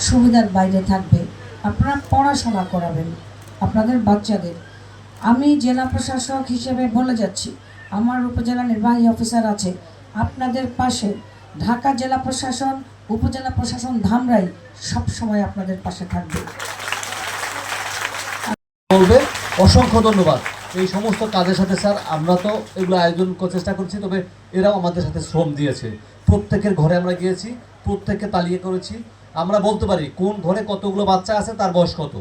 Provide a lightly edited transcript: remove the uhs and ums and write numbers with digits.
সুবিধার বাইরে থাকবে, আপনারা পড়াশোনা করাবেন আপনাদের বাচ্চাদের। আমি জেলা প্রশাসক হিসেবে বলে যাচ্ছি, আমার উপজেলা নির্বাহী অফিসার আছে আপনাদের পাশে। ঢাকা জেলা প্রশাসন, উপজেলা প্রশাসন ধামরাই সব সময় আপনাদের পাশে থাকবে। বলবে অসংখ্য ধন্যবাদ। এই সমস্ত কাজের সাথে স্যার আমরা তো এগুলো আয়োজন করার চেষ্টা করছি, তবে এরাও আমাদের সাথে শ্রম দিয়েছে। প্রত্যেকের ঘরে আমরা গিয়েছি, প্রত্যেককে তালিকা করেছি, আমরা বলতে পারি কোন ঘরে কতগুলো বাচ্চা আছে, তার বয়স কত।